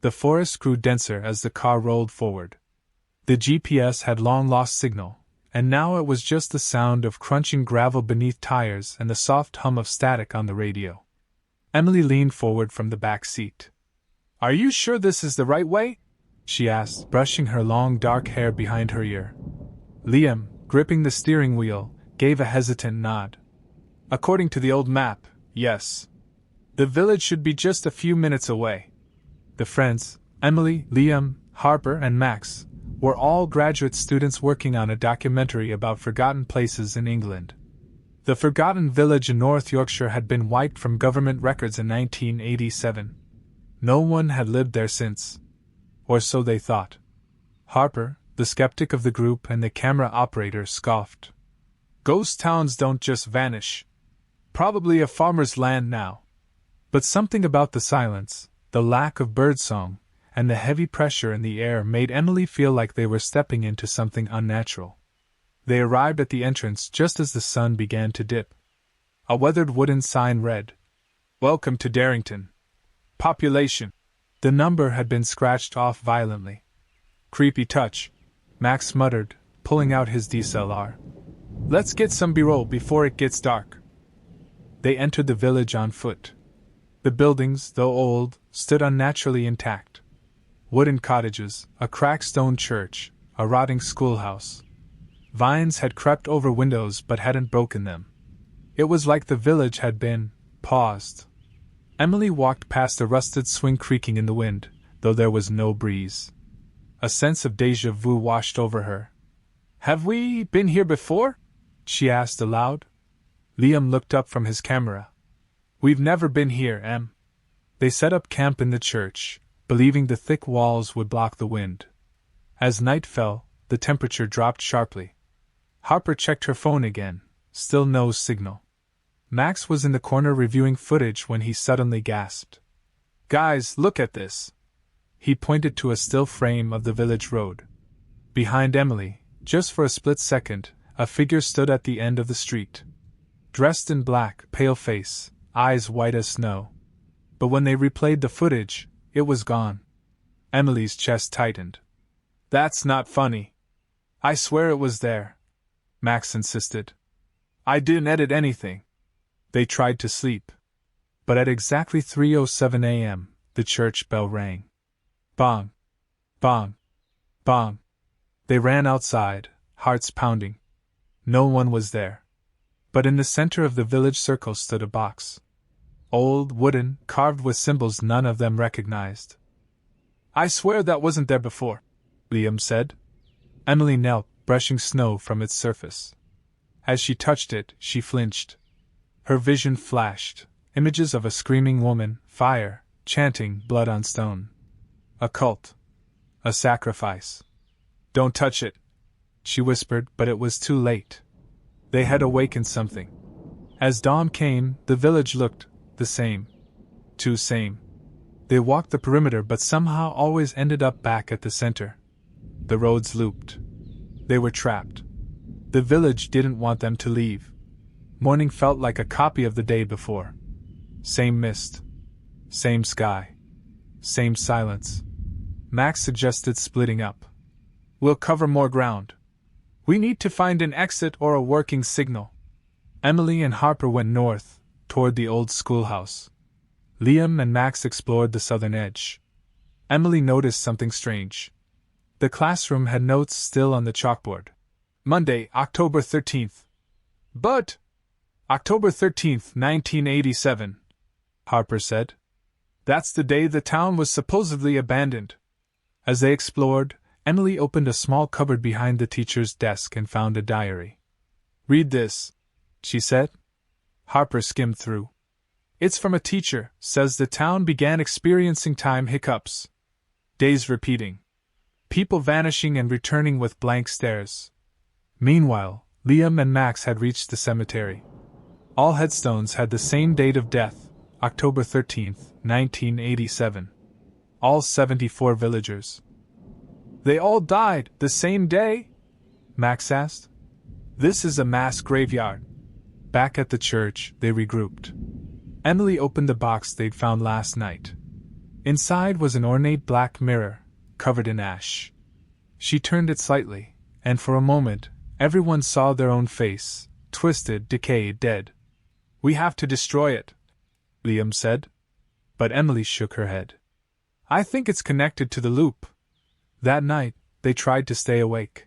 The forest grew denser as the car rolled forward. The GPS had long lost signal, and now it was just the sound of crunching gravel beneath tires and the soft hum of static on the radio. Emily leaned forward from the back seat. "Are you sure this is the right way?" she asked, brushing her long dark hair behind her ear. Liam, gripping the steering wheel, gave a hesitant nod. "According to the old map, yes. The village should be just a few minutes away." The friends, Emily, Liam, Harper, and Max, were all graduate students working on a documentary about forgotten places in England. The forgotten village in North Yorkshire had been wiped from government records in 1987. No one had lived there since. Or so they thought. Harper, the skeptic of the group and the camera operator, scoffed. "Ghost towns don't just vanish. Probably a farmer's land now." But something about the silence, the lack of birdsong, and the heavy pressure in the air made Emily feel like they were stepping into something unnatural. They arrived at the entrance just as the sun began to dip. A weathered wooden sign read, "Welcome to Darrington. Population." The number had been scratched off violently. "Creepy touch," Max muttered, pulling out his DSLR. "Let's get some B-roll before it gets dark." They entered the village on foot. The buildings, though old, stood unnaturally intact. Wooden cottages, a cracked stone church, a rotting schoolhouse. Vines had crept over windows but hadn't broken them. It was like the village had been paused. Emily walked past a rusted swing creaking in the wind, though there was no breeze. A sense of déjà vu washed over her. "Have we been here before?" she asked aloud. Liam looked up from his camera. "We've never been here, Em." They set up camp in the church, believing the thick walls would block the wind. As night fell, the temperature dropped sharply. Harper checked her phone again, still no signal. Max was in the corner reviewing footage when he suddenly gasped. "Guys, look at this!" He pointed to a still frame of the village road. Behind Emily, just for a split second, a figure stood at the end of the street. Dressed in black, pale face, eyes white as snow. But when they replayed the footage, it was gone. Emily's chest tightened. "That's not funny. I swear it was there," Max insisted. "I didn't edit anything." They tried to sleep. But at exactly 3:07 a.m., the church bell rang. Bong! Bong! Bong! They ran outside, hearts pounding. No one was there. But in the center of the village circle stood a box. Old, wooden, carved with symbols none of them recognized. "I swear that wasn't there before," Liam said. Emily knelt, brushing snow from its surface. As she touched it, she flinched. Her vision flashed, images of a screaming woman, fire, chanting, blood on stone. A cult. A sacrifice. "Don't touch it," she whispered, but it was too late. They had awakened something. As dawn came, the village looked the same. Too same. They walked the perimeter but somehow always ended up back at the center. The roads looped. They were trapped. The village didn't want them to leave. Morning felt like a copy of the day before. Same mist. Same sky. Same silence. Max suggested splitting up. "We'll cover more ground. We need to find an exit or a working signal." Emily and Harper went north, toward the old schoolhouse. Liam and Max explored the southern edge. Emily noticed something strange. The classroom had notes still on the chalkboard. "Monday, October 13th. But October 13th, 1987, Harper said. "That's the day the town was supposedly abandoned." As they explored, Emily opened a small cupboard behind the teacher's desk and found a diary. "Read this," she said. Harper skimmed through. "It's from a teacher, says the town began experiencing time hiccups. Days repeating. People vanishing and returning with blank stares." Meanwhile, Liam and Max had reached the cemetery. All headstones had the same date of death, October 13th, 1987. All 74 villagers. "They all died the same day?" Max asked. "This is a mass graveyard." Back at the church, they regrouped. Emily opened the box they'd found last night. Inside was an ornate black mirror, covered in ash. She turned it slightly, and for a moment, everyone saw their own face, twisted, decayed, dead. "We have to destroy it," Liam said. But Emily shook her head. "I think it's connected to the loop." That night, they tried to stay awake.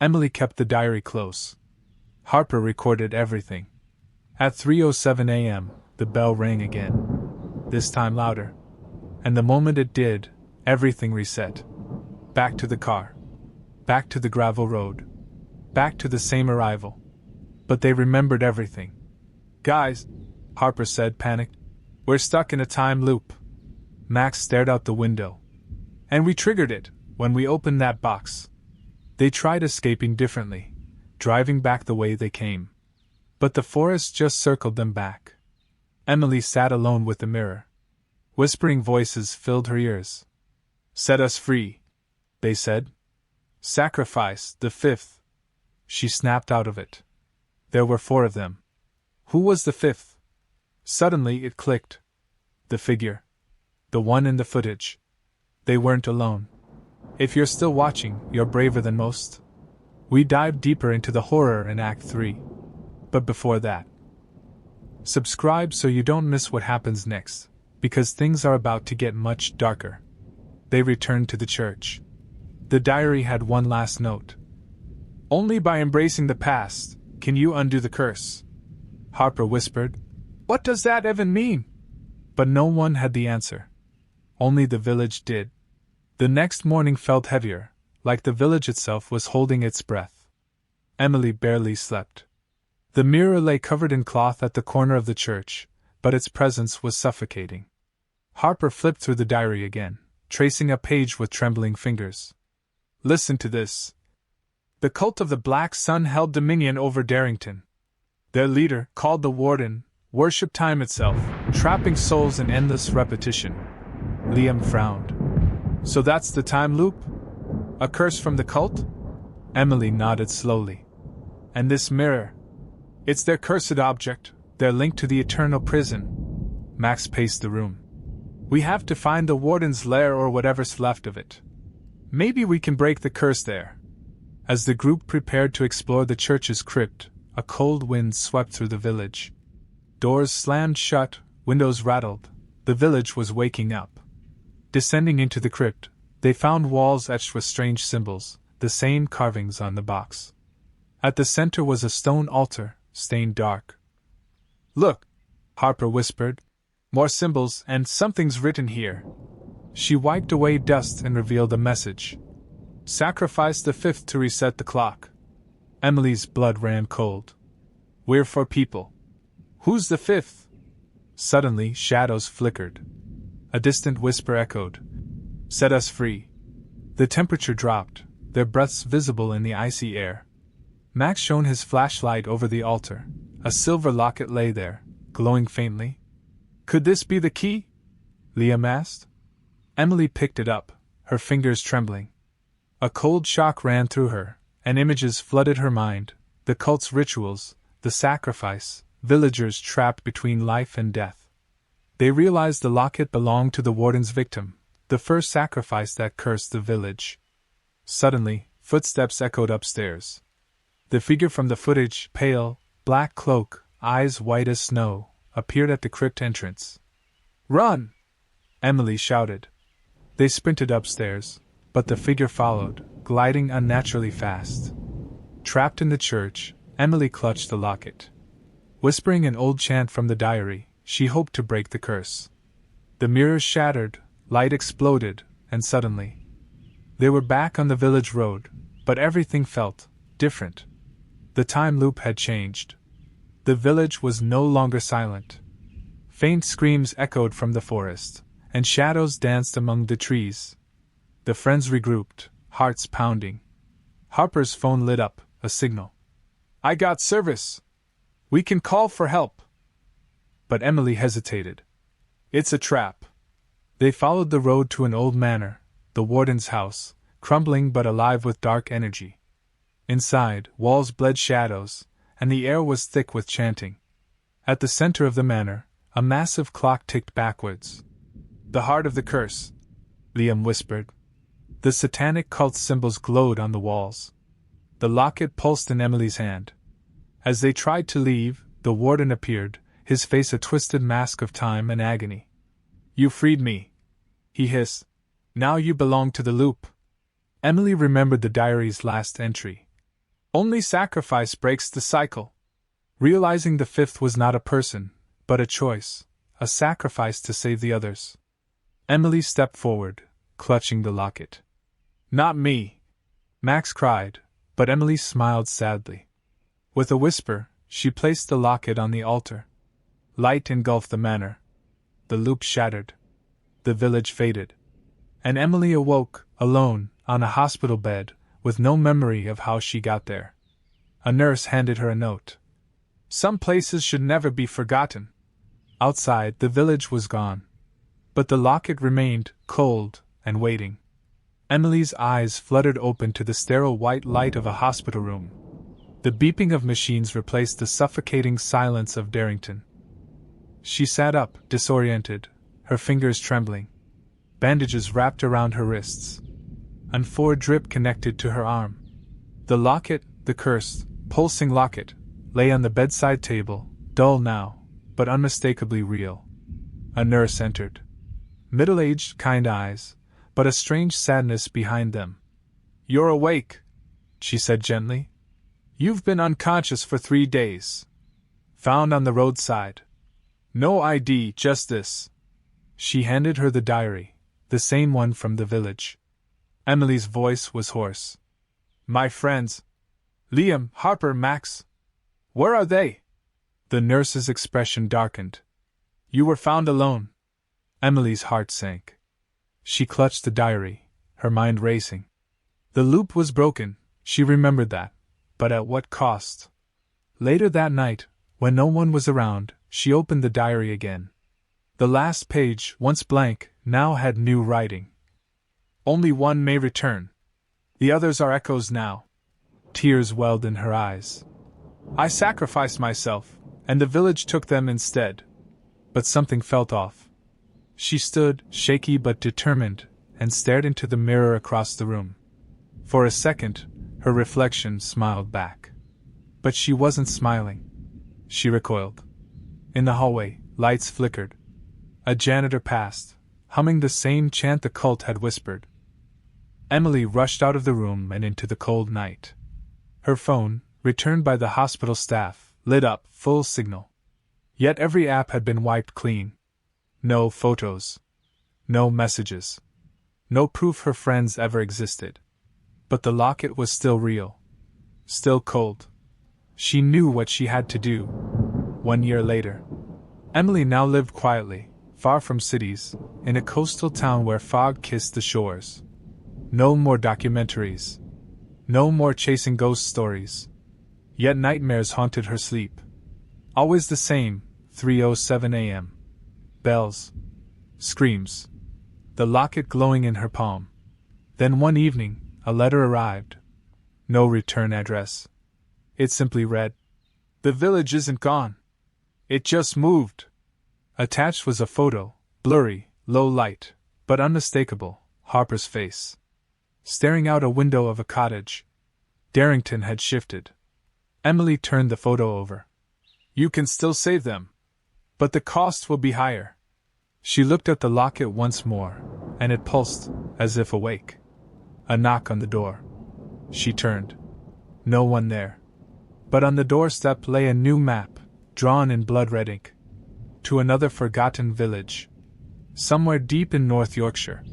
Emily kept the diary close. Harper recorded everything. At 3:07 a.m., the bell rang again. This time louder. And the moment it did, everything reset. Back to the car. Back to the gravel road. Back to the same arrival. But they remembered everything. "Guys," Harper said, panicked. "We're stuck in a time loop." Max stared out the window. "And we triggered it when we opened that box." They tried escaping differently, driving back the way they came. But the forest just circled them back. Emily sat alone with the mirror. Whispering voices filled her ears. "Set us free," they said. "Sacrifice the fifth." She snapped out of it. There were 4 of them. Who was the 5th? Suddenly it clicked. The figure. The one in the footage. They weren't alone. If you're still watching, you're braver than most. We dive deeper into the horror in Act 3. But before that, subscribe so you don't miss what happens next, because things are about to get much darker. They returned to the church. The diary had one last note. "Only by embracing the past can you undo the curse." Harper whispered, "What does that even mean?" But no one had the answer. Only the village did. The next morning felt heavier, like the village itself was holding its breath. Emily barely slept. The mirror lay covered in cloth at the corner of the church, but its presence was suffocating. Harper flipped through the diary again, tracing a page with trembling fingers. "Listen to this. The cult of the Black Sun held dominion over Darrington. Their leader, called the Warden, worshipped time itself, trapping souls in endless repetition." Liam frowned. "So that's the time loop? A curse from the cult?" Emily nodded slowly. "And this mirror? It's their cursed object, their link to the eternal prison." Max paced the room. "We have to find the Warden's lair or whatever's left of it. Maybe we can break the curse there." As the group prepared to explore the church's crypt, a cold wind swept through the village. Doors slammed shut, windows rattled. The village was waking up. Descending into the crypt, they found walls etched with strange symbols, the same carvings on the box. At the center was a stone altar, stained dark. "Look," Harper whispered. "More symbols, and something's written here." She wiped away dust and revealed a message. "Sacrifice the 5th to reset the clock." Emily's blood ran cold. "We're 4 people. Who's the 5th? Suddenly, shadows flickered. A distant whisper echoed. "Set us free." The temperature dropped, their breaths visible in the icy air. Max shone his flashlight over the altar. A silver locket lay there, glowing faintly. "Could this be the key?" Liam asked. Emily picked it up, her fingers trembling. A cold shock ran through her, and images flooded her mind, the cult's rituals, the sacrifice, villagers trapped between life and death. They realized the locket belonged to the Warden's victim, the first sacrifice that cursed the village. Suddenly, footsteps echoed upstairs. The figure from the footage, pale, black cloak, eyes white as snow, appeared at the crypt entrance. "Run!" Emily shouted. They sprinted upstairs, but the figure followed, gliding unnaturally fast. Trapped in the church, Emily clutched the locket. Whispering an old chant from the diary, she hoped to break the curse. The mirrors shattered, light exploded, and suddenly, they were back on the village road, but everything felt different. The time loop had changed. The village was no longer silent. Faint screams echoed from the forest, and shadows danced among the trees. The friends regrouped, hearts pounding. Harper's phone lit up, a signal. "I got service. We can call for help." But Emily hesitated. "It's a trap." They followed the road to an old manor, the Warden's house, crumbling but alive with dark energy. Inside, walls bled shadows, and the air was thick with chanting. At the center of the manor, a massive clock ticked backwards. The heart of the curse, Liam whispered. The satanic cult symbols glowed on the walls. The locket pulsed in Emily's hand. As they tried to leave, the warden appeared, his face a twisted mask of time and agony. You freed me, he hissed. Now you belong to the loop. Emily remembered the diary's last entry. Only sacrifice breaks the cycle. Realizing the fifth was not a person, but a choice, a sacrifice to save the others. Emily stepped forward, clutching the locket. Not me, Max cried, but Emily smiled sadly. With a whisper, she placed the locket on the altar. Light engulfed the manor. The loop shattered. The village faded. And Emily awoke, alone, on a hospital bed, with no memory of how she got there. A nurse handed her a note. Some places should never be forgotten. Outside, the village was gone. But the locket remained, cold, and waiting. Emily's eyes fluttered open to the sterile white light of a hospital room. The beeping of machines replaced the suffocating silence of Darrington. She sat up, disoriented, her fingers trembling. Bandages wrapped around her wrists. And a drip connected to her arm. The locket, the cursed, pulsing locket, lay on the bedside table, dull now, but unmistakably real. A nurse entered. Middle-aged, kind eyes, but a strange sadness behind them. You're awake, she said gently. You've been unconscious for 3 days. Found on the roadside. No ID, just this. She handed her the diary, the same one from the village. Emily's voice was hoarse. My friends. Liam, Harper, Max. Where are they? The nurse's expression darkened. You were found alone. Emily's heart sank. She clutched the diary, her mind racing. The loop was broken, she remembered that, but at what cost? Later that night, when no one was around, she opened the diary again. The last page, once blank, now had new writing. Only one may return. The others are echoes now. Tears welled in her eyes. I sacrificed myself, and the village took them instead. But something felt off. She stood, shaky but determined, and stared into the mirror across the room. For a second, her reflection smiled back. But she wasn't smiling. She recoiled. In the hallway, lights flickered. A janitor passed, humming the same chant the cult had whispered. Emily rushed out of the room and into the cold night. Her phone, returned by the hospital staff, lit up, full signal. Yet every app had been wiped clean. No photos. No messages. No proof her friends ever existed. But the locket was still real. Still cold. She knew what she had to do. 1 year later. Emily now lived quietly, far from cities, in a coastal town where fog kissed the shores. No more documentaries. No more chasing ghost stories. Yet nightmares haunted her sleep. Always the same, 3:07 a.m. Bells. Screams. The locket glowing in her palm. Then one evening, a letter arrived. No return address. It simply read, The village isn't gone. It just moved. Attached was a photo, blurry, low light, but unmistakable, Harper's face. Staring out a window of a cottage. Darrington had shifted. Emily turned the photo over. You can still save them. But the cost will be higher. She looked at the locket once more, and it pulsed, as if awake. A knock on the door. She turned. No one there. But on the doorstep lay a new map, drawn in blood-red ink. To another forgotten village. Somewhere deep in North Yorkshire.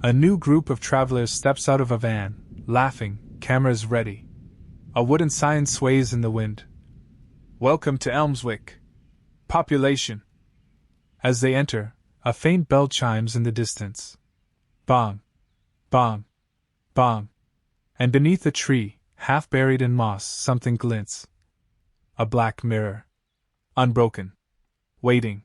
A new group of travelers steps out of a van, laughing, cameras ready. A wooden sign sways in the wind. Welcome to Elmswick. Population. As they enter, a faint bell chimes in the distance. Bong. Bong. Bong. And beneath a tree, half buried in moss, something glints. A black mirror. Unbroken. Waiting.